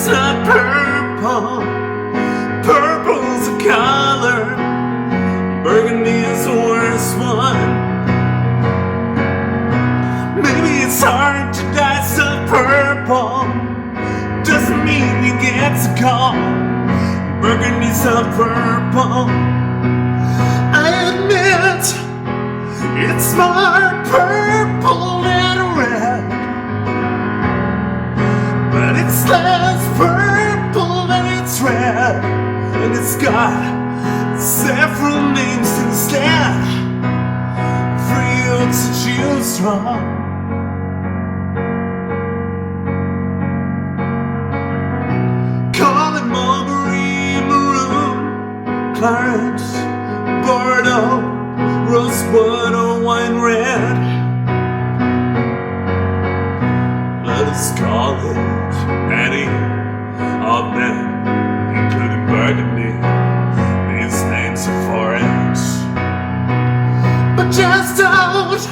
is not purple. Purple's a color. Burgundy is the worst one. Maybe it's hard to dice up purple. Doesn't mean you get to call Burgundy's not purple. I admit it's more purple than red, but it's less purple than it's red, and it's got several names instead for you to choose from. Call it mulberry maroon, claret, Bordeaux, rosewood, or wine red. Let us call it any of them, including Burgundy. These names are foreign, but just don't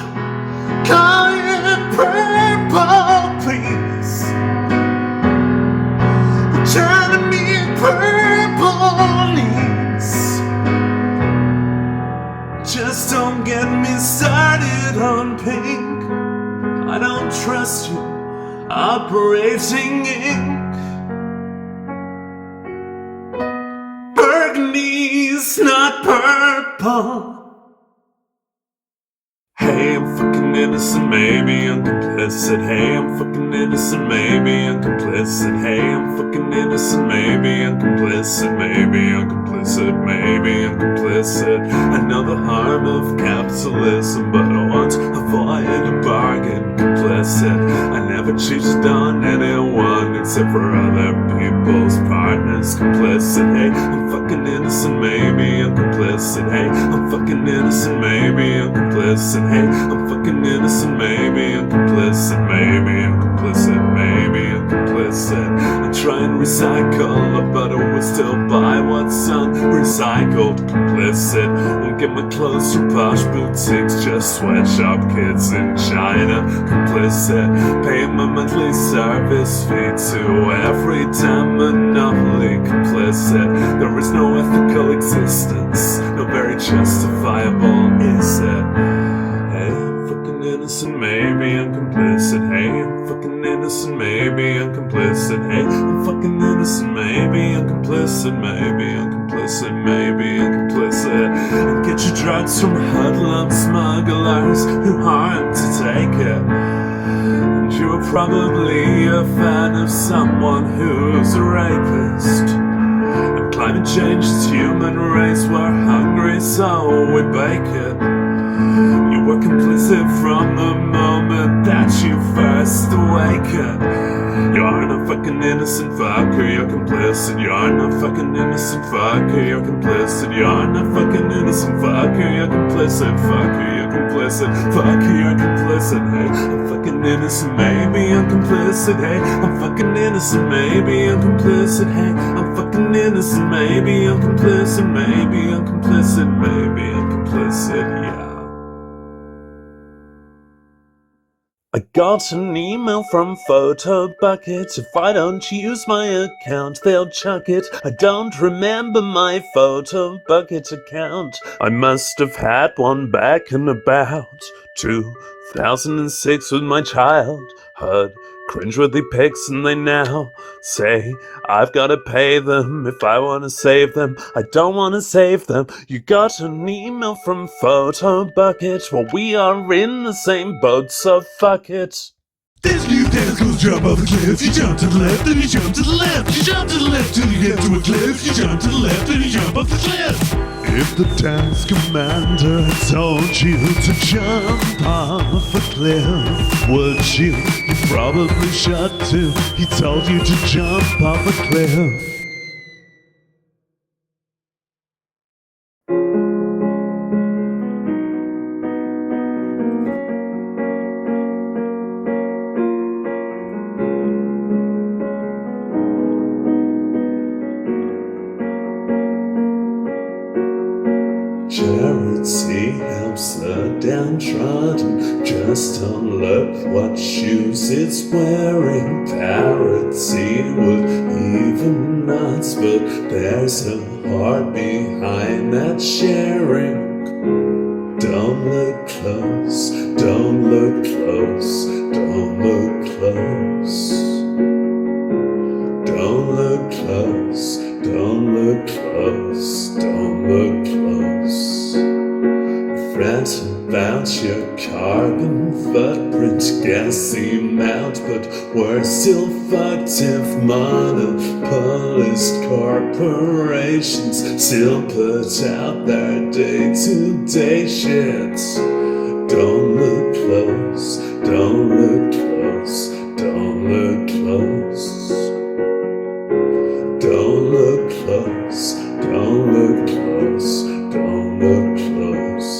call it purple, please. Return to me purple knees. Just don't get me started on pink. I don't trust you operating ink. Burgundy's not purple. Hey, I'm fucking innocent, maybe I'm complicit. Hey, I'm fucking innocent, maybe I'm complicit. Hey, I'm fucking innocent, maybe I'm complicit. Maybe I'm complicit, maybe I'm complicit. I know the harm of capitalism, but I won't avoid a bargain. Complicit, I never cheated on anyone except for other people's partners. Complicit, hey, I'm fucking innocent, maybe I'm complicit. Hey, I'm fucking innocent, maybe I'm complicit. Hey, I'm fucking innocent, maybe I'm complicit. Maybe I'm complicit, maybe I'm complicit. I try and recycle, but I will still buy what's unrecycled. Complicit, won't get my clothes from posh boutiques, just sweatshop kids in China. Complicit, paying my monthly service fee to every damn monopoly. Complicit, there is no ethical existence, no very justifiable, is it? Hey, I'm fucking innocent, maybe I'm complicit. Hey, I'm fucking innocent, maybe I'm complicit. Hey, I'm fucking innocent, maybe I'm complicit. Maybe I'm complicit, maybe I'm complicit. And get your drugs from hoodlum smugglers who harm to take it. And you're probably a fan of someone who's a rapist. And climate change is human race, we're hungry so we bake it. You were complicit from the moment that you first awakened. You're no fucking innocent fucker, you're complicit. You're no fucking innocent fucker, you're complicit. You're no fucking innocent fucker, you're complicit. Fucker, you're complicit. Fucker, you're complicit. Hey, I'm fucking innocent, maybe I'm complicit. Hey, I'm fucking innocent, maybe I'm complicit. Hey, I'm fucking innocent, maybe I'm complicit. Maybe I'm complicit, maybe I'm complicit, yeah. I got an email from Photobucket. If I don't use my account, they'll chuck it. I don't remember my Photobucket account. I must have had one back in about 2006 with my childhood cringeworthy pics, and they now say I've gotta pay them if I wanna save them. I don't wanna save them. You got an email from Photobucket. Well, we are in the same boat, so fuck it. There's a new dance, goes jump off the cliff. You jump to the left, then you jump to the left. You jump to the left till you get to a cliff. You jump to the left, then you jump off the cliff. If the dance commander told you to jump off a cliff, would you? You probably should too. He told you to jump off a cliff. Charity helps the downtrodden. Just don't look what shoes it's wearing. Parity would nuts, but there's a heart behind that sharing. Don't look close, don't look close, don't look close. Don't look close, don't look close, don't look close. Fret about your carbon footprint, guess the amount, but we're still fucked if monopolist corporations still put out their day-to-day shit. Don't look close, don't look close, don't look close. Don't look close, don't look close, don't look close.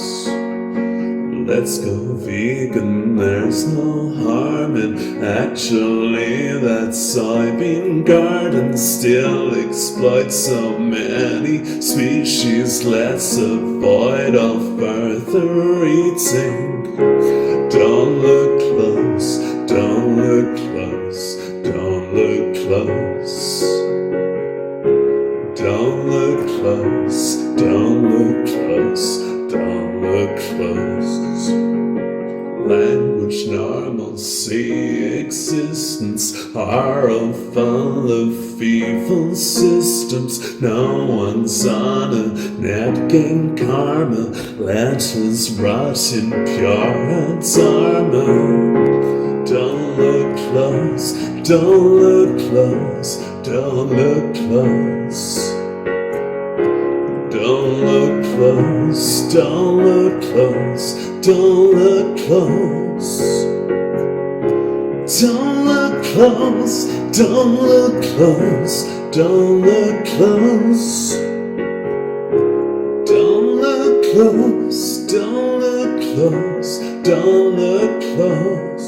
Let's go vegan, there's no harm in actually that soybean garden still exploits so many species. Let's avoid all further eating. Don't look close, don't look close, don't look close. Don't look close, don't look close, don't look close. Language, normalcy, existence are all full of evil systems. No one's on a net gain karma. Let us rot in pure dharma. Don't look close, don't look close, don't look close. Don't look close, don't look close, don't look close. Don't look close, don't look close, don't look close. Don't look close, don't look close, don't look close.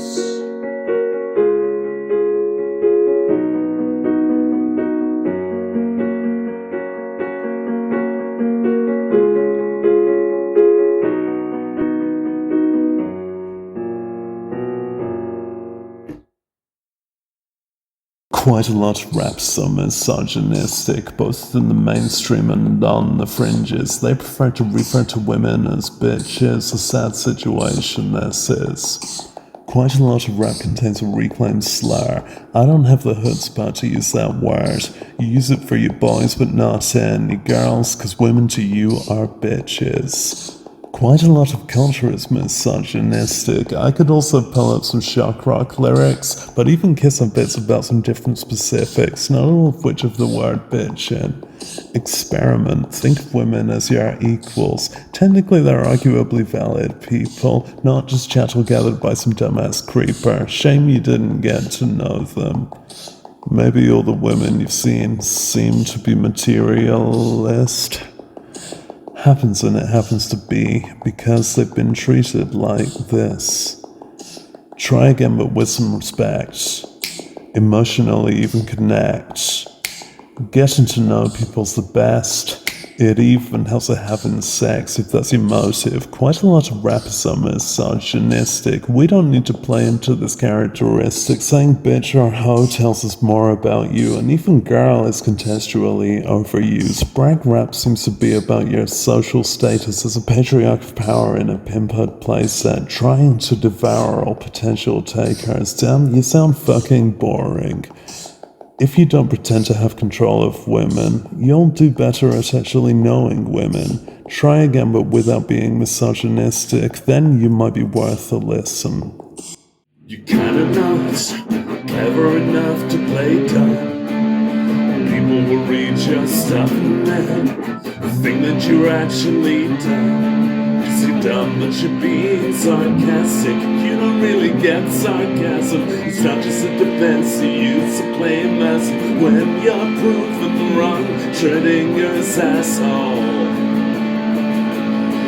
Quite a lot of raps are misogynistic, both in the mainstream and on the fringes. They prefer to refer to women as bitches, a sad situation this is. Quite a lot of rap contains a reclaimed slur. I don't have the chutzpah to use that word. You use it for your boys, but not any girls, cause women to you are bitches. Quite a lot of culture is misogynistic. I could also pull up some shock rock lyrics, but even kiss on bits about some different specifics, not all of which have the word bitch in. Experiment. Think of women as your equals. Technically they're arguably valid people, not just chattel gathered by some dumbass creeper. Shame you didn't get to know them. Maybe all the women you've seen seem to be materialist. Happens when it happens to be, because they've been treated like this. Try again, but with some respect. Emotionally even connect. Getting to know people's the best. It even helps with having sex if that's your motive. Quite a lot of rappers are misogynistic. We don't need to play into this characteristic. Saying bitch or hoe tells us more about you, and even girl is contextually overused. Brag rap seems to be about your social status as a patriarch of power in a pimped playset, trying to devour all potential takers. Damn, you sound fucking boring. If you don't pretend to have control of women, you'll do better at actually knowing women. Try again, but without being misogynistic, then you might be worth a listen. You're kinda not clever enough to play dumb. People will read your stuff and then think that you're actually dumb. 'Cause you're dumb, but you're being sarcastic. You don't really get sarcasm. It's not just a defense you use to play massive when you're proven wrong, treading your asshole.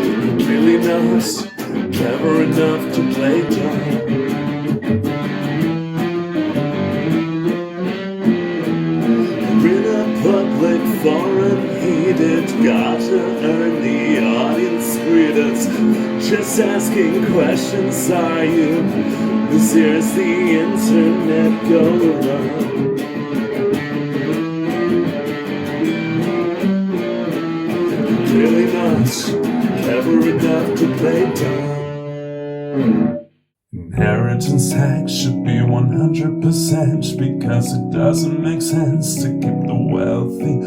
You're really not clever enough to play dumb. Public forum heated, gotta earn the audience credence. Just asking questions, are you? This here's the internet go around. to play dumb. Inheritance tax should be 100% because it doesn't make sense to keep the wealthy.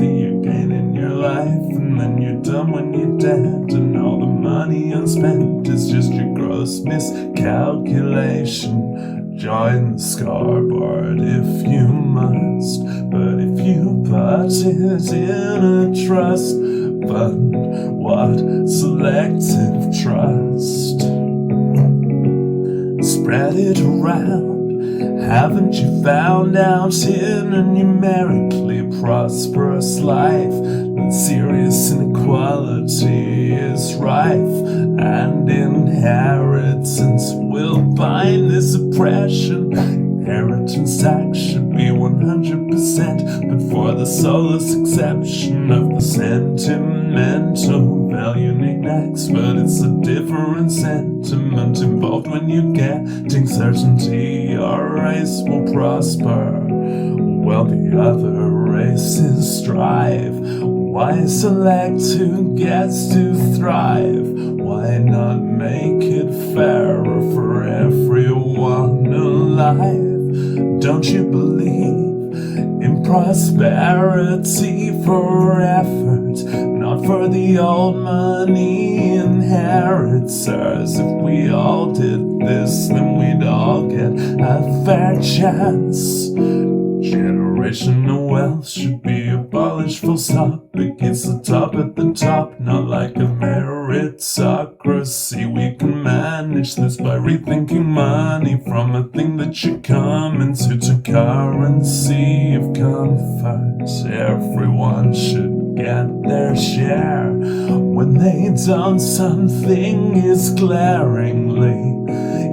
You gain in your life and then you're done when you're dead, and all the money unspent is just your gross miscalculation. Join the scoreboard if you must, but if you put it in a trust fund, what selective trust? Spread it around. Haven't you found out in a numerically prosperous life that serious inequality is rife, and inheritance will bind this oppression? Inheritance tax should be 100%, but for the soulless exception of the sentimental valuing next. But it's a different sentiment involved when you're getting certainty your race will prosper while the other races strive. Why select who gets to thrive? Why not make it fairer for everyone alive? Don't you believe in prosperity for effort, not for the old money inheritors? If we all did this, then we'd all get a fair chance. Generational wealth should be abolished, full stop. It gets the top at the top, not like a meritocracy. We can manage this by rethinking money from a thing that should come into to currency of comfort. Everyone should get their share. When they don't, something is glaringly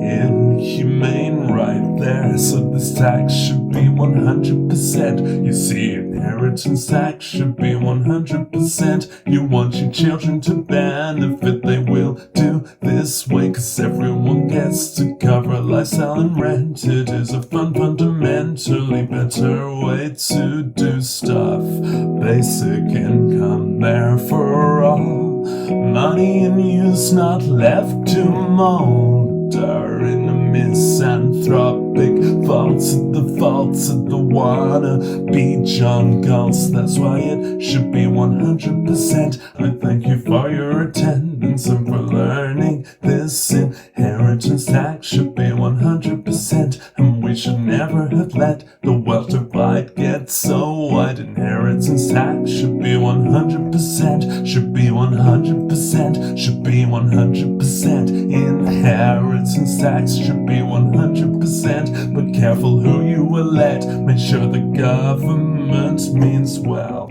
inhumane right there. So this tax should be 100%. You see, inheritance tax should be 100%. You want your children to benefit, they will do this way, cause everyone gets to cover lifestyle and rent. It is a fundamentally better way to do stuff. Basic income there for all. Money in use, not left to molder in a misanthropic faults of the wanna-be John Galt's. That's why it should be 100%. I thank you for your attendance and for learning this. Inheritance tax should be 100%, and we should never have let the wealth divide get so wide. Inheritance tax should be 100%, should be 100%, should be 100%. Inheritance tax should be 100%, but careful who you elect, make sure the government means well.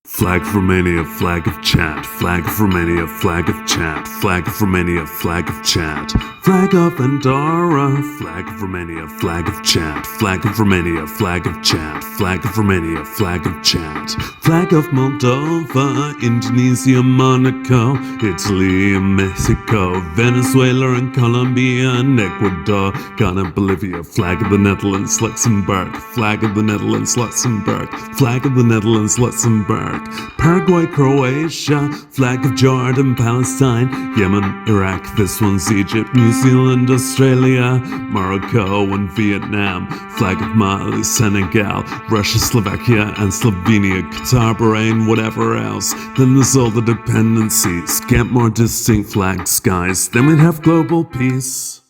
Flag of Romania, flag of chat. Flag of Romania, flag of chat. Flag of Romania, flag of chat. Flag of Andorra, flag of Romania, flag of chat. Flag of Romania, flag of chat. Flag of Romania, flag of chat. Flag of Moldova, Indonesia, Monaco, Italy and Mexico, Venezuela and Colombia and Ecuador, Ghana, Bolivia. Flag of the Netherlands, Luxembourg. Flag of the Netherlands, Luxembourg. Flag of the Netherlands, Luxembourg. Paraguay, Croatia, flag of Jordan, Palestine, Yemen, Iraq, this one's Egypt, New Zealand, Australia, Morocco and Vietnam, flag of Mali, Senegal, Russia, Slovakia and Slovenia, Qatar, Bahrain, whatever else. Then there's all the dependencies. Get more distinct flags, guys, then we'd have global peace.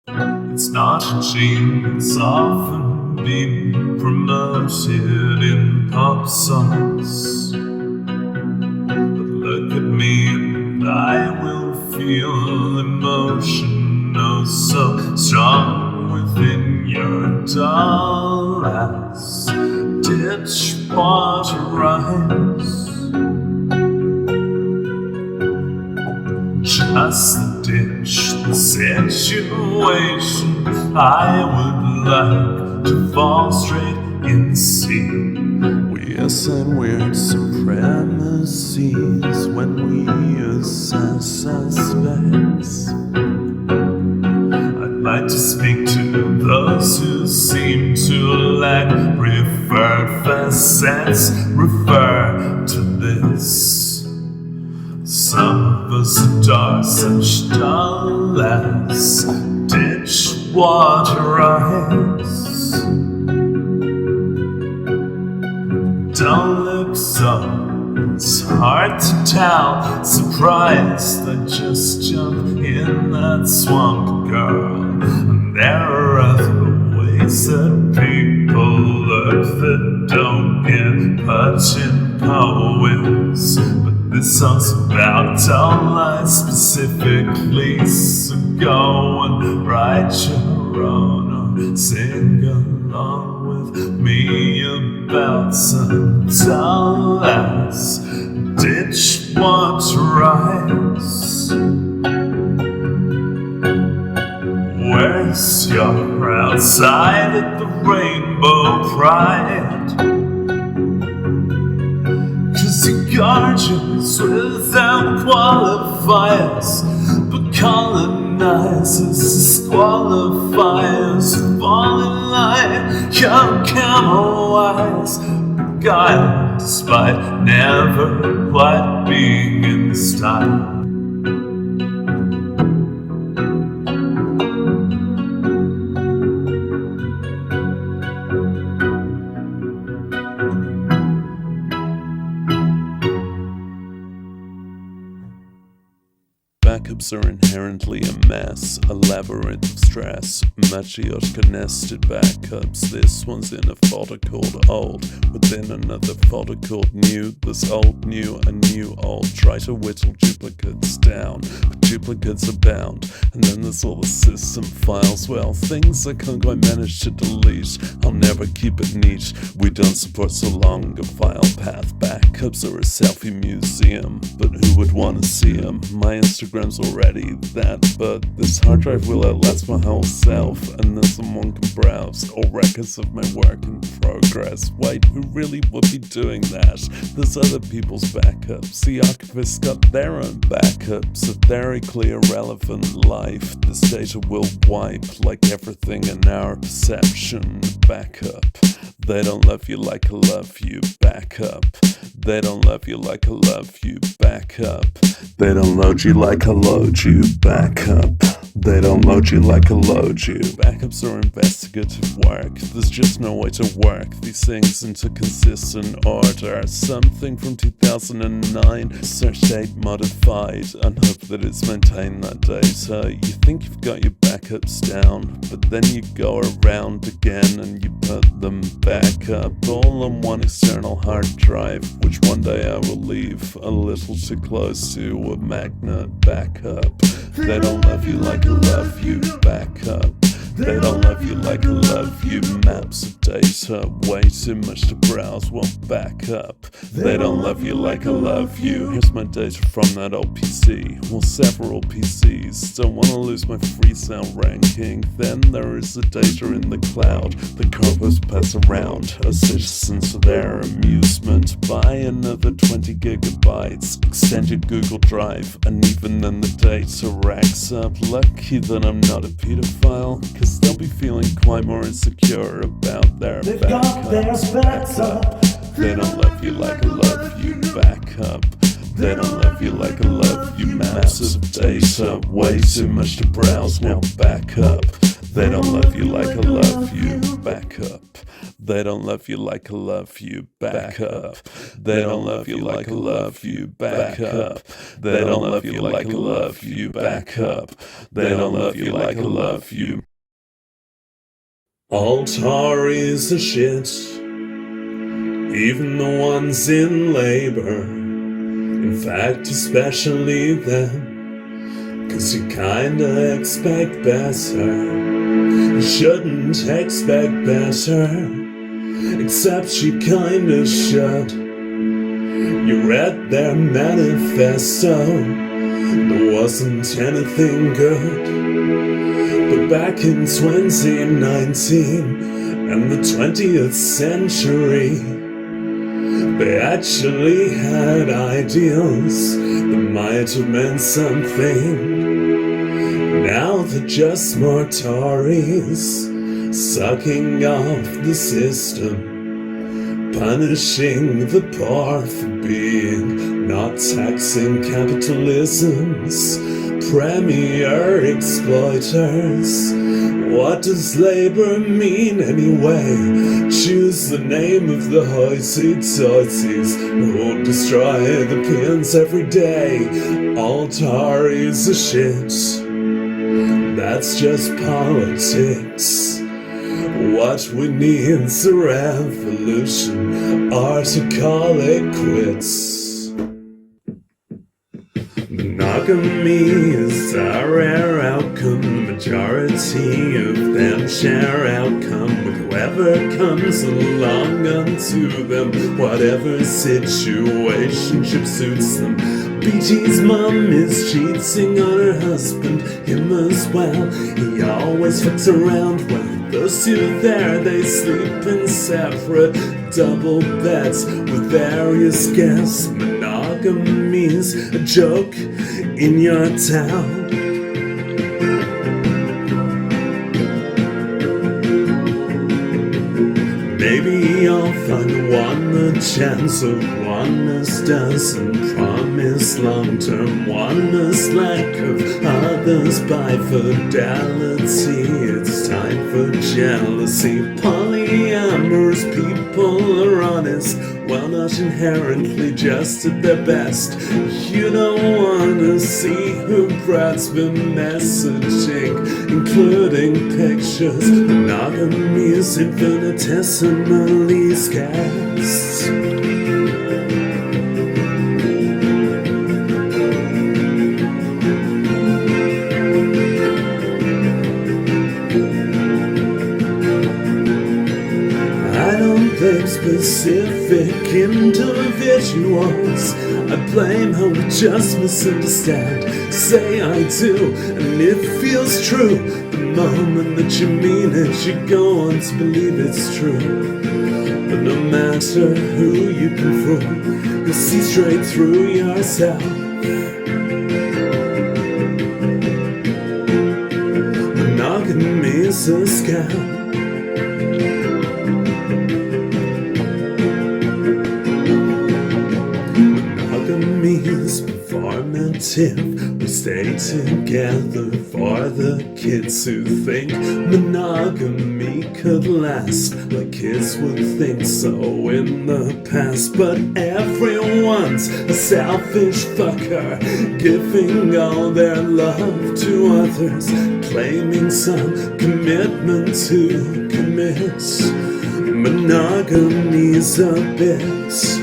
It's not cheap, it's often been promoted in pop songs. But look at me and I will feel emotion oh so strong within your dull eyes. Ditch water eyes. Just the ditch, the situation. I would like to fall straight in sea. We assign weird supremacies when we assess suspects. to speak to those who seem to lack preferred facets. Refer to this. Some of us adore such dullness. Ditch water eyes. Don't look so. It's hard to tell. Surprised I just jumped in that swamp, girl. And there are other ways that people look that don't get much in poems. But this song's about dull lies specifically. So go and write your own or sing along with me about some dull lies. Ditch water eyes. Where's your outside at the Rainbow Pride? 'Cause you're gorgeous without qualifiers, but colonizers disqualify us. Fall in line, young camel wise, beguiled despite never quite being in style. Backups are inherently a mess, a labyrinth of stress, Matryoshka nested backups. This one's in a folder called old, within another folder called new. This old new and new old. Try to whittle duplicates down, but duplicates abound. And then there's all the system files, well, things I can't quite manage to delete. I'll never keep it neat. We don't support so long a file path. Backups are a selfie museum, but who would want to see them? My Instagram's already that, but this hard drive will outlast my whole self, and then someone can browse all records of my work in progress. Wait, who really would be doing that? There's other people's backups. The archivists got their own backups. A very clear, relevant life. This data will wipe like everything in our perception. Backup. They don't love you like I love you. Backup. They don't love you like I love you. Backup. They don't load you like I load you. Backup. They don't load you like I load you. Backups are investigative work. There's just no way to work these things into consistent order. Something from 2009, search date modified, and hope that it's maintained that data. You think you've got your backups down, but then you go around again and you put them back up, all on one external hard drive, which one day I will leave a little too close to a magnet. Backup. They don't love you like I love you. Backup. They don't love you like I love you. Maps of data, way too much to browse, won't back up. They don't love you like I love you. Here's my data from that old PC. Well, several PCs. Don't wanna lose my free sound ranking. Then there is the data in the cloud. The corpus pass around as citizens for their amusement. Buy another 20 gigabytes, extend your Google Drive, and even then the data racks up. Lucky that I'm not a pedophile, 'cause they'll be feeling quite more insecure about their backup. They don't love you like I love you. Backup. They don't love you like I love you. Maps of data, way too much to browse, now back up. They don't love you like I love you. Back up. They don't love you like I love you. Back up. They don't love you like I love you. Back up. They don't love you like I love you. Back up. They don't love you like I love you. All Tories are shit, even the ones in labor. In fact, especially them, 'cause you kinda expect better. You shouldn't expect better, except you kinda should. You read their manifesto, there wasn't anything good. But back in 2019 and the 20th century, they actually had ideals that might have meant something. Now they're just more Tories, sucking off the system, punishing the poor for being not taxing capitalism's premier exploiters. What does labor mean anyway? Choose the name of the hoity-toities who destroy the pins every day. All Tories are shit. That's just politics. What we need's a revolution, or to call it quits. Monogamy is a rare outcome. The majority of them share outcome with whoever comes along unto them. Whatever situationship suits them. BG's mom is cheating on her husband, him as well. He always fucks around when those two there, they sleep in separate double beds with various guests. Monogamy's a joke in your town. Maybe you'll find one chance of oneness doesn't promise long-term oneness. Lack of others by fidelity. It's time for jealousy. Polyamorous people are honest, well, not inherently just at their best. You don't wanna see who Brad's been messaging, including pictures. Monogamy is infinitesimally scarce. Blame specific individuals. I blame how we just misunderstand. Say I do, and it feels true. The moment that you mean it, you go on to believe it's true. But no matter who you can fool, you'll see straight through yourself. Monogamy's a scam. Monogamy's performative. We stay together for the kids who think monogamy could last, like kids would think so in the past. But everyone's a selfish fucker, giving all their love to others, claiming some commitment to commit. Monogamy's a bitch.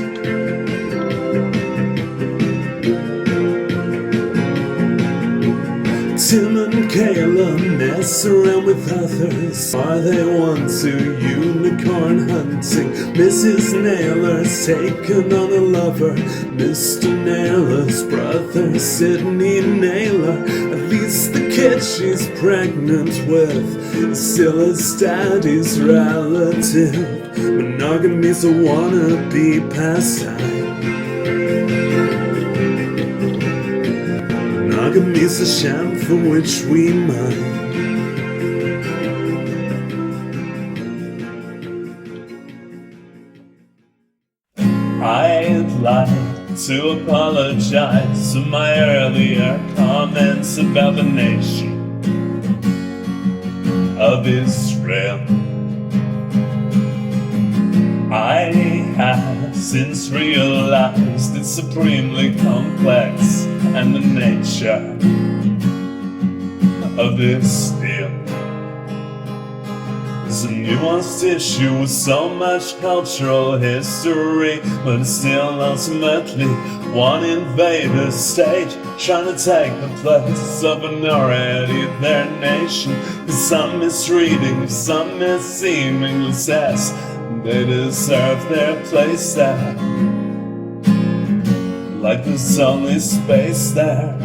Tim and Kayla mess around with others. Are they one to unicorn hunting? Mrs. Naylor's taken on a lover. Mr. Naylor's brother, Sydney Naylor. At least the kid she's pregnant with is still his daddy's relative. Monogamy's a wannabe pastime. Monogamy's a sham for which we mine. I'd like to apologize for my earlier comments about the nation of Israel. I have since realized it's supremely complex, and the nature of this deal is a nuanced issue with so much cultural history, but it's still ultimately one invader state trying to take the place of an already their nation. Some misreading, some misseemingly says they deserve their place there, like there's only space there.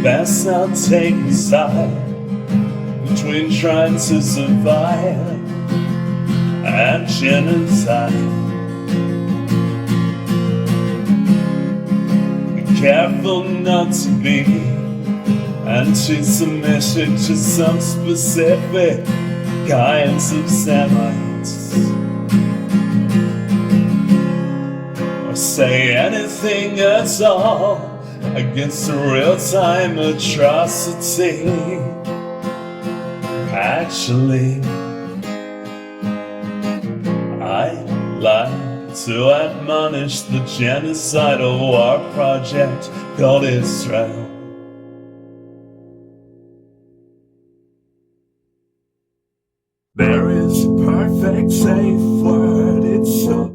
Best not take a side between trying to survive and genocide. careful not to be. And she submitted to some specific kinds of Semites. Or say anything at all against a real-time atrocity. Actually, I like to admonish the genocidal war project called Israel. There is a perfect safe word, it's up.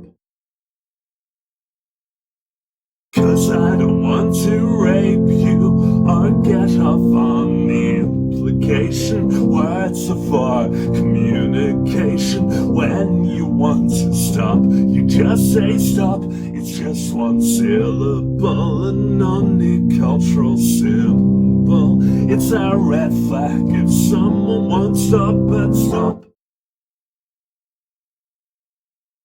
'Cause I don't want to rape you or get off on the implication. Words are for communication. When you want to stop, you just say stop. It's just one syllable, an omnicultural symbol. It's a red flag if someone won't stop, but stop.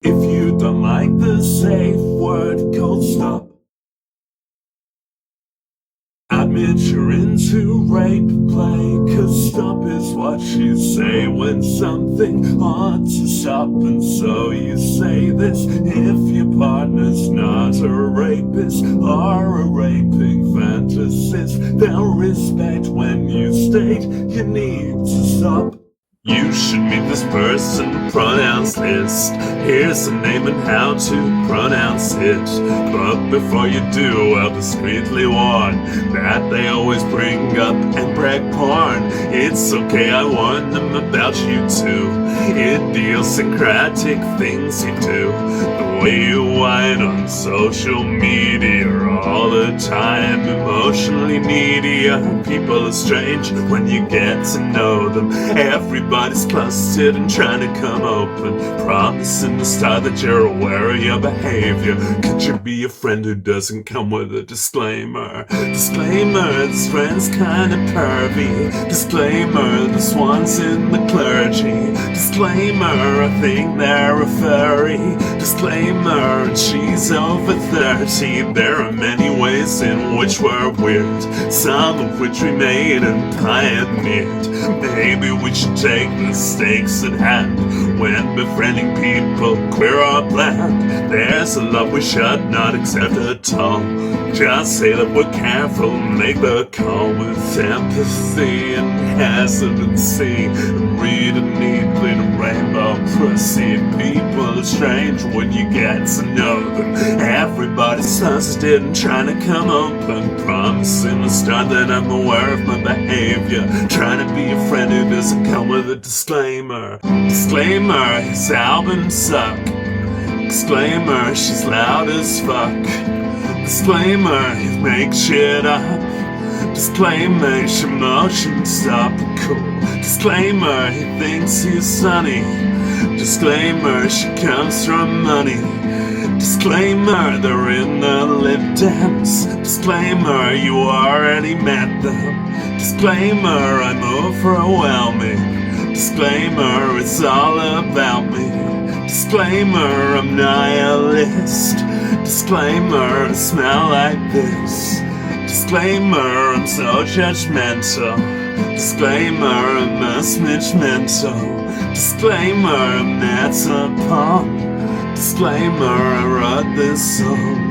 If you don't like the safe word called stop, admit you're into rape play, 'cause stop is what you say when something ought to stop. And so you say this if your partner's not a rapist or a raping fantasist. They'll respect when you state you need to stop. You should meet this person, pronouns list. Here's the name and how to pronounce it. But before you do, I'll discreetly warn that they always bring up and brag porn. It's okay, I warn them about you too. Idiosyncratic things you do. The way you whine on social media all the time. Emotionally needy, people are strange when you get to know them. Everybody's closeted and trying to come open, promising to start that you're aware of your behavior. Could you be a friend who doesn't come with a disclaimer? Disclaimer, this friend's kinda pervy. Disclaimer, this one's in the clergy. Disclaimer, I think they're a furry. Disclaimer, she's over 30. There are many ways in which we're weird, some of which we made and pioneered. Maybe we should take the stakes at hand when befriending people, queer or black. There's a lot we should not accept at all. Just say that we're careful, make the call with empathy and hesitancy. Read it neatly to rainbow proceed. People are strange when you get to know them. Everybody's sensitive and trying to come open, promising to start that I'm aware of my behavior. Trying to be a friend who doesn't come with a disclaimer. Disclaimer, his albums suck. Disclaimer, she's loud as fuck. Disclaimer, he makes shit up. Disclaimer, your emotions stop cool. Disclaimer, he thinks he's funny. Disclaimer, she comes from money. Disclaimer, they're in the lip dance. Disclaimer, you already met them. Disclaimer, I'm overwhelming. Disclaimer, it's all about me. Disclaimer, I'm nihilist. Disclaimer, I smell like this. Disclaimer, I'm so judgmental. Disclaimer, I'm a smidge mental. Disclaimer, I'm not a punk. Disclaimer, I wrote this song.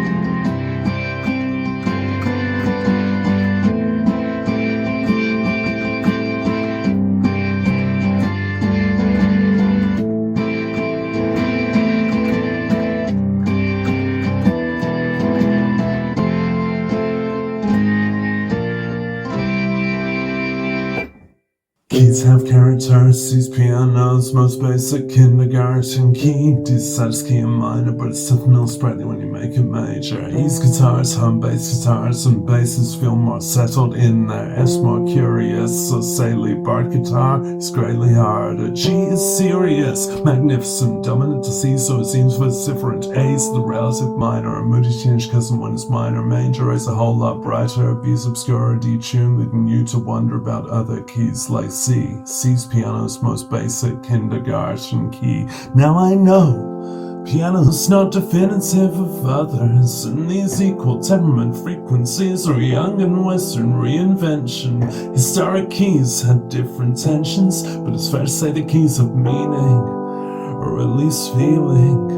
Keys have characters, these pianos, most basic kindergarten key. Decides key and minor, but it's tough and sprightly when you make it major. Ease guitars, hum bass guitars, and basses feel more settled in there. F's more curious, so say lead bar guitar is greatly harder. G is serious, magnificent, dominant to C, so it seems vociferant. A is the relative minor, a moody change cousin when it's minor. Major is a whole lot brighter, B's obscure, D tune, leading you to wonder about other keys like C. C's piano's most basic kindergarten key. Now I know Piano's not definitive of others, and these equal temperament frequencies are young and Western reinvention. Historic keys had different tensions, but it's fair to say the keys of meaning, or at least feeling.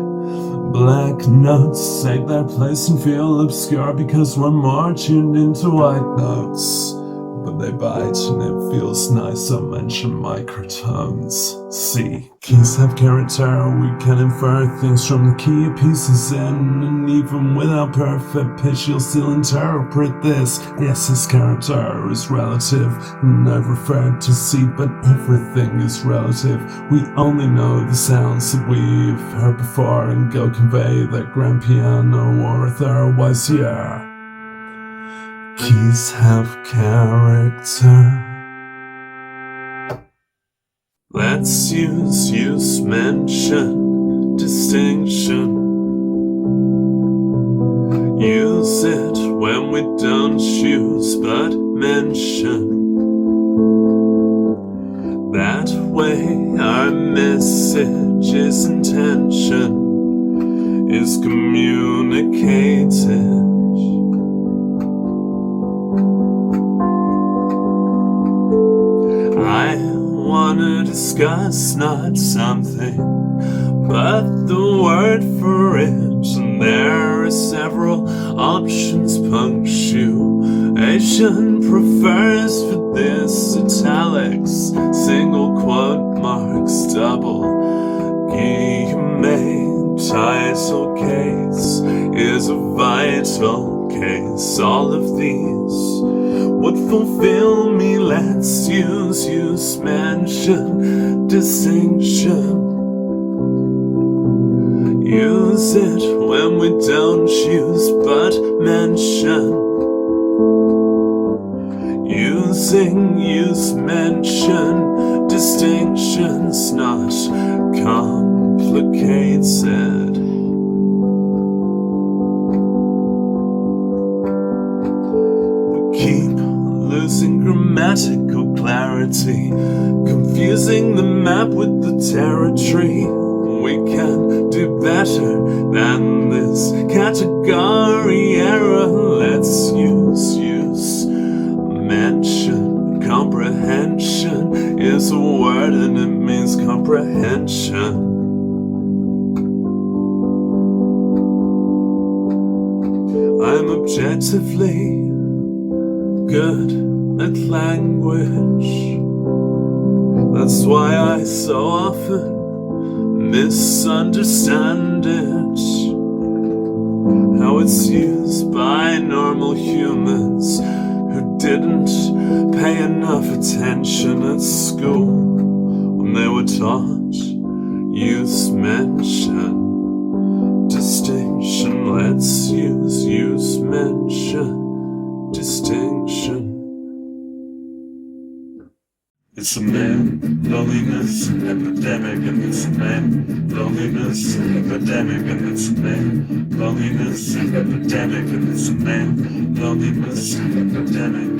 Black notes take their place and feel obscure because we're more tuned into white notes. But they bite and it feels nice, so mention microtones. See, keys have character, we can infer things from the key it pieces in, and even without perfect pitch you'll still interpret this. Yes, his character is relative, and I've referred to C, but everything is relative. We only know the sounds that we've heard before and go convey that grand piano or a thoroughwise. Keys have character. Let's use, mention, distinction. Use it when we don't choose, but mention. That way our message's intention is communicated. I wanna discuss not something, but the word for it, and there are several options. Punctuation prefers for this italics, single quote marks, double main title case is a vital case. All of these would fulfill me. Let's use, mention, distinction. Use it when we don't choose, but mention. Use, mention, distinctions, not complicated. Keep losing grammatical clarity, confusing the map with the territory. We can do better than this category error. Let's use, mention. Comprehension is a word and it means comprehension. I'm objectively good at language. That's why I so often misunderstand it. How it's used by normal humans who didn't pay enough attention at school when they were taught. Use, mention, distinction. Let's use, mention, distinction. It's a man, loneliness, epidemic, and it's a man, loneliness, epidemic, and it's a man, loneliness, epidemic, and it's a man, loneliness, epidemic,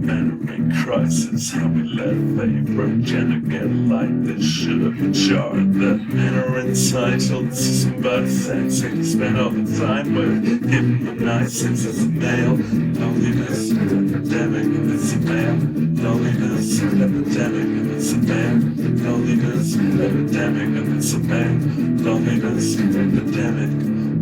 mentoring crisis, how we let favorite gender get like this should have been jarred, that men are entitled to somebody sex, and spend all the time with hypnotizing as a male, loneliness, epidemic, and it's a man, loneliness, epidemic, and it's a man, loneliness, epidemic, and it's a man, loneliness, epidemic,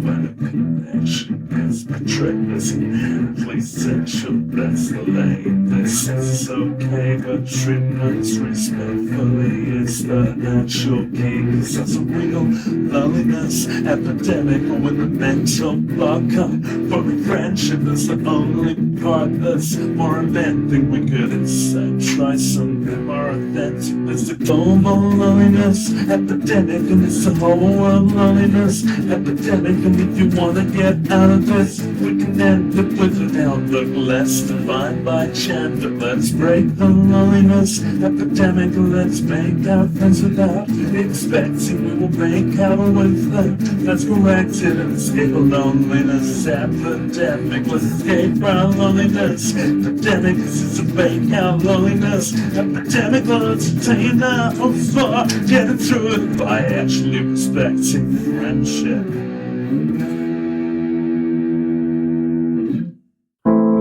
when a connection is betrayed as inherently sexual, that's the lane. This is okay, but treat us respectfully, it's the natural key, 'cause that's a real loneliness epidemic. When the mental block up for the friendship is the only part that's more inventing. We could instead try something more authentic. It's the global loneliness epidemic, and it's the whole world loneliness epidemic. And if you wanna get get out of this. We can end it with an outlook less defined by gender. Let's break the loneliness epidemic. Let's make our friends without expecting we will make our with them. Let's correct it and escape a loneliness epidemic. Let's escape our loneliness epidemic. This is a break our loneliness epidemic. Let's attain our hopes for getting through it by actually respecting friendship.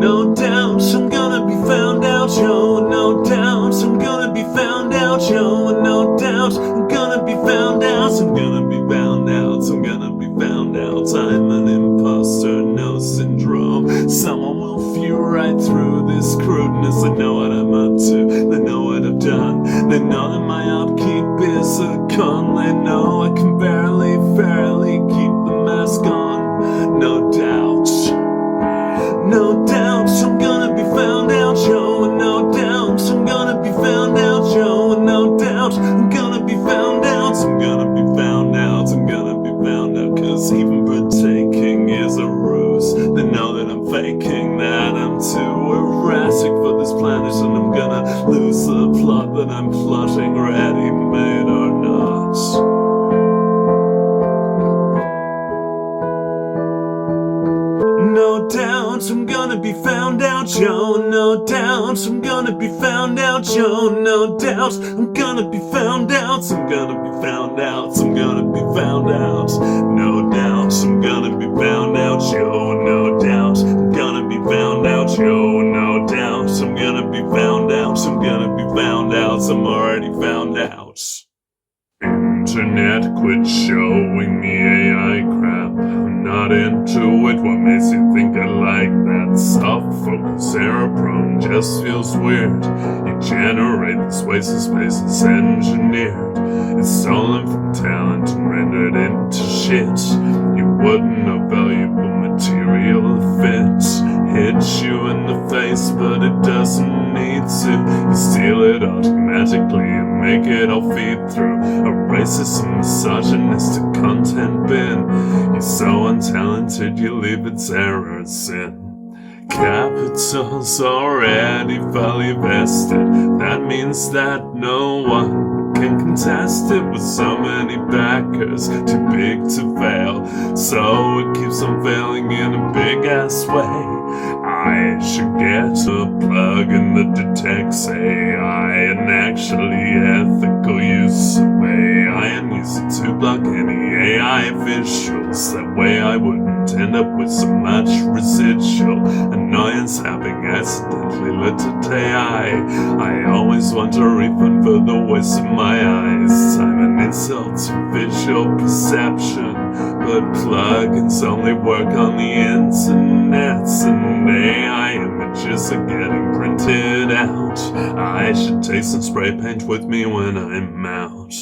No doubt I'm gonna be found out, yo. No doubt I'm gonna be found out, yo. No doubt I'm gonna be found out. I'm gonna be found out. I'm gonna be found out. I'm an imposter, no syndrome. Someone will view right through this crudeness. They know what I'm up to. They know what I've done. They know that my upkeep is a con. They know I can barely keep the mask on. No doubt. No doubt I'm gonna be found out, yo. No doubt I'm gonna be found out, yo. No doubt I'm gonna be found out. I'm gonna be found out. I'm gonna be found out. Cause even partaking is a ruse. They know that I'm faking, that I'm too erratic for this planet. And I'm gonna lose the plot that I'm plotting, ready-made or not. No doubt I'm gonna be found out, yo. No doubt I'm gonna be found out, yo. No doubt I'm gonna be found out. I'm gonna be found out. I'm gonna be found out. No doubt I'm gonna be found out, yo. No doubt I'm gonna be found out, yo. No doubt I'm gonna be found out. I'm gonna be found out. I'm already found out. Internet, quit showing me AI crap. I'm not into it. What makes you think I like that? Soft focus, error prone, just feels weird. You generate this waste of space, it's engineered. It's stolen from talent and rendered into shit. You wouldn't know valuable material fits. Hit you in the face, but it doesn't need to. You steal it automatically and make it all feed through a racist and misogynistic content bin. You're so untalented, you leave its errors in. Capital's already fully vested. That means that no one can contest it. With so many backers, too big to fail, so it keeps on failing in a big ass way. I should get a plugin that detects AI and actually ethical use of AI, and use it to block any AI visuals. That way I wouldn't end up with so much residual annoyance having accidentally looked at AI. I always want a refund for the waste of my eyes. Time and insult to visual perception, but plugins only work on the internet, and AI images are getting printed out. I should take some spray paint with me when I'm out.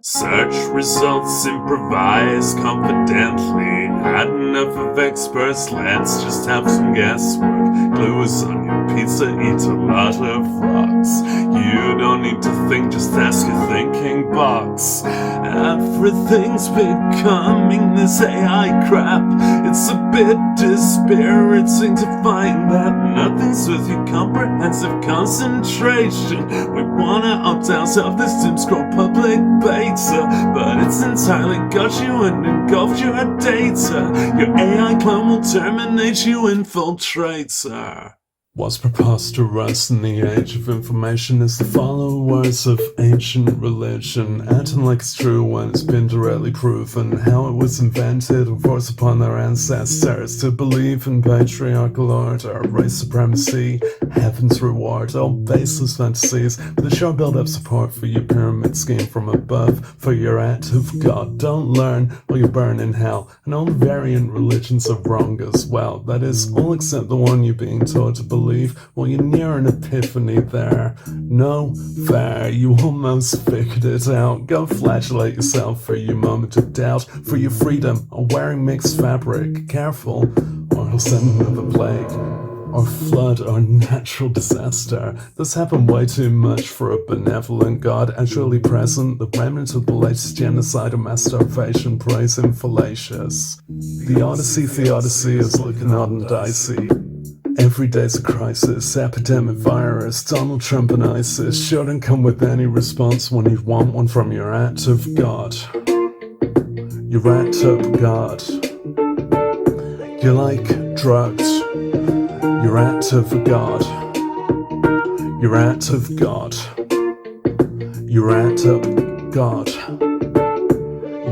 Search results, improvise confidently. Had enough of experts, let's just have some guesswork. Glue is on your pizza, eat a lot of rocks. You don't need to think, just ask your thinking box. Everything's becoming this AI crap. It's a bit dispiriting to find that nothing's with your comprehensive concentration. We wanna opt out of this doom scroll public beta, but it's entirely got you and engulfed your data. Your AI clone will terminate you, infiltrator. What's preposterous in the age of information is the followers of ancient religion acting like it's true when it's been directly proven how it was invented and forced upon their ancestors to believe in patriarchal order, race supremacy, heaven's reward, all baseless fantasies. But they sure build up support for your pyramid scheme from above, for your act of God. Don't learn or you burn in hell. And all the variant religions are wrong as well. That is, all except the one you're being told to believe. Well, you're near an epiphany there. No fair, you almost figured it out. Go flagellate yourself for your moment of doubt, for your freedom, or wearing mixed fabric. Careful, or he'll send another plague. or flood or natural disaster. This happened way too much for a benevolent God. Actually present, the remnant of the latest genocide or mass starvation, praising fallacious. The Odyssey is looking hot and dicey. Every day's a crisis, epidemic virus, Donald Trump and ISIS shouldn't come with any response when you want one from your act of God. Your act of God. You like drugs. Your act of God. Your act of God. Your act of God.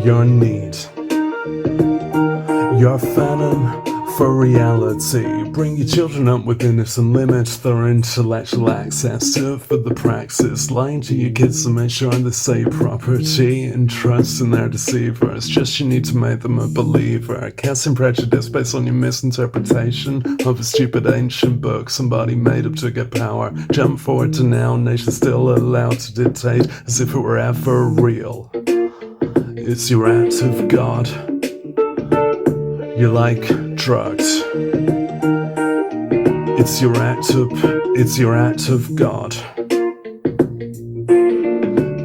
Your need. Your phantom for reality. Bring your children up with innocent limits, their intellectual access to for the praxis. Lying to your kids to make sure they say property and trust in their deceivers. Just you need to make them a believer. Casting prejudice based on your misinterpretation of a stupid ancient book somebody made up to get power. Jump forward to now, nations still allowed to dictate as if it were ever real. It's your act of God. You like drugs. It's your act of God.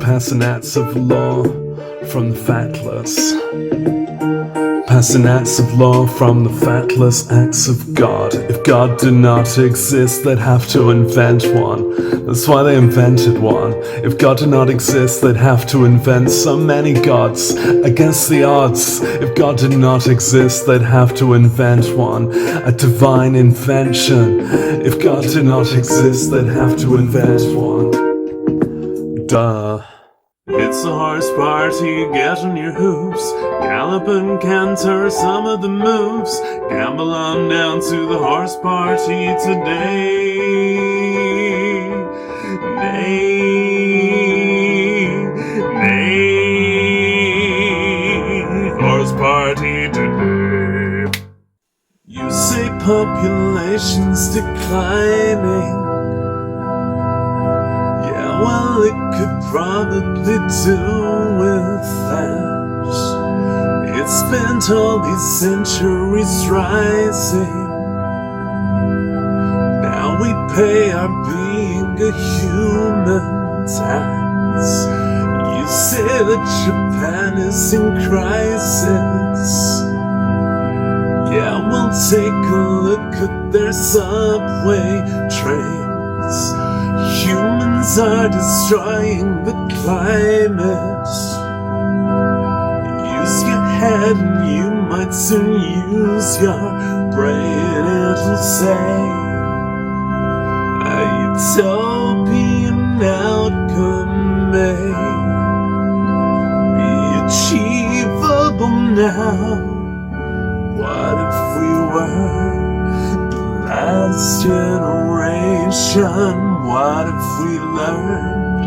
Passing acts of law from the factless. Passing acts of law from the factless acts of God. If God did not exist, they'd have to invent one. That's why they invented one. If God did not exist, they'd have to invent so many gods against the odds. If God did not exist, they'd have to invent one. A divine invention. If God did not exist, they'd have to invent one. Duh. It's a horse party, get on your hooves. Gallop and canter some of the moves. Gamble on down to the horse party today. Nay, horse party today. You say population's declining. Well, it could probably do with that. It spent all these centuries rising. Now we pay our being a human tax. You say that Japan is in crisis. Yeah, we'll take a look at their subway trains. Humans are destroying the climate. Use your head and you might soon use your brain. It'll say a utopian outcome may be achievable now. What if we were the last generation? What if we learned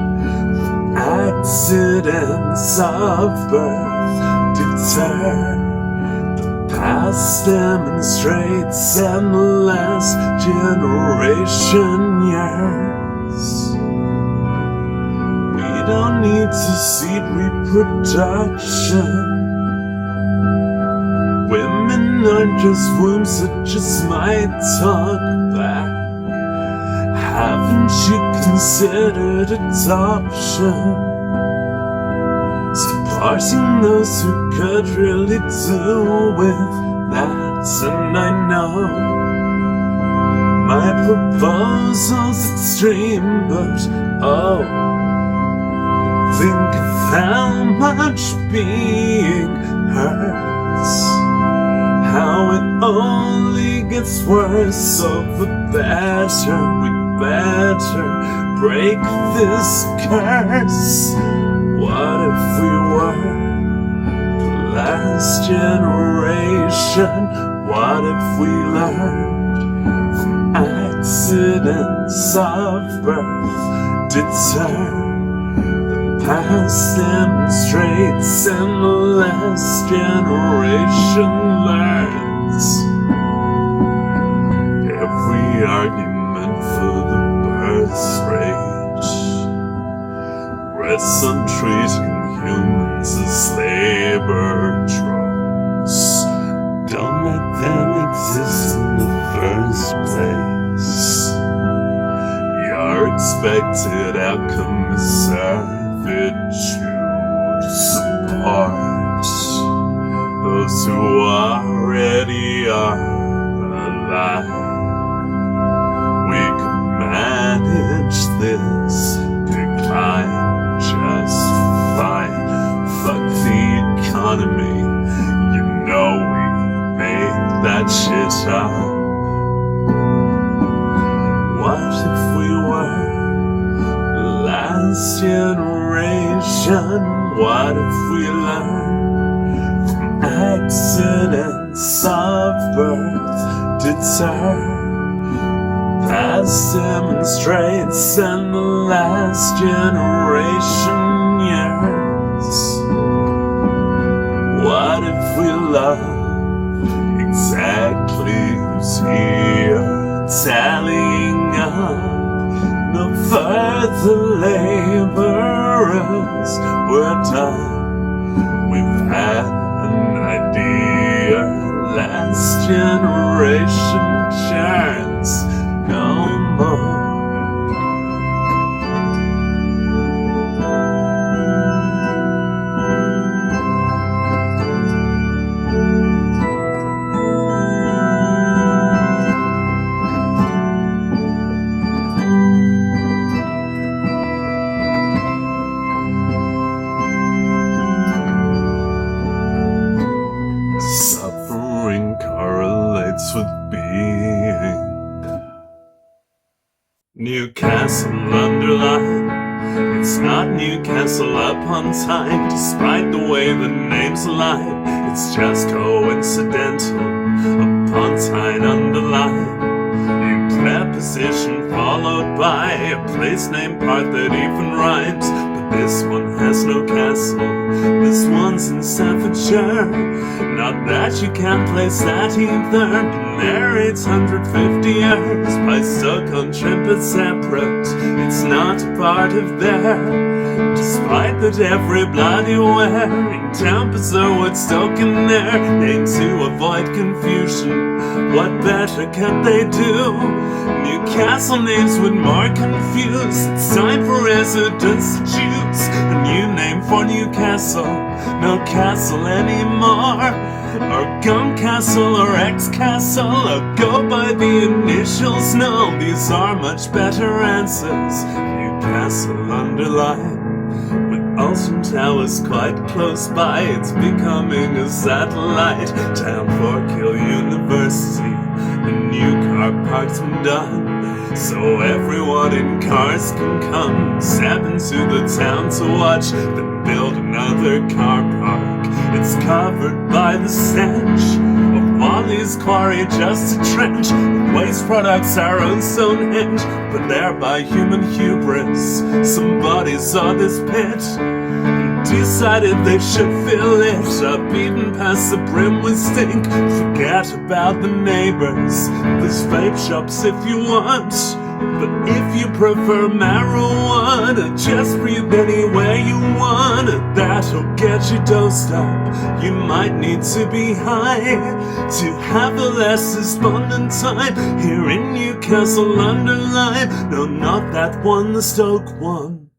from accidents of birth deter? The past demonstrates and the last generation yearns. We don't need to see reproduction. Women aren't just wombs that just might talk back. Haven't you considered adoption? Supporting those who could really do with that. And I know my proposal's extreme, but oh, think of how much being hurts. How it only gets worse, so the better we better break this curse. What if we were the last generation? What if we learned from accidents of birth deter? The past demonstrates and the last generation learns. Every argument for the birth rate rests on treating humans as labor drones. Don't let them exist in the first place. welcome servitude support those who already are alive. We can manage this decline just fine. Fuck the economy, you know we made that shit up. What if we were the last generation? What if we learned from accidents of birth deter? Past demonstrates and the last generation yearns. What if we love exactly who's here? Tallying up no further laborers were done. We've had an idea, last generation churns no more. Suffering correlates with being. Newcastle underline, it's not Newcastle upon time. Despite the way the name's alive, it's just coincidental upon time underline. New preposition followed by a place name part that even rhymes. But this one has no castle, this one's in Staffordshire. Not that you can't place that either. Been there 850 years by Stoke-on-Trent separate. It's not a part of there. Despite that every bloody where in Tempest or Woodstock in there. Named to avoid confusion, what better can they do? Newcastle names would more confuse. It's time for residents to choose a new name for Newcastle. No castle anymore, or Guncastle or X-Castle, or go by the initials. No, these are much better answers. Newcastle underline, with Alton Towers quite close by. It's becoming a satellite town for Keele University. A new car park's been done, so everyone in cars can come. Step into the town to watch them build another car park. It's covered by the stench of Wally's quarry, just a trench. Waste products are on Stonehenge, but they're by human hubris. Somebody saw this pit and decided they should fill it up, even past the brim with stink. Forget about the neighbors, there's vape shops if you want. But if you prefer marijuana, just breathe anywhere you want. That'll get you dosed up. You might need to be high to have a less despondent time here in Newcastle under Lyme. No, not that one, the Stoke one.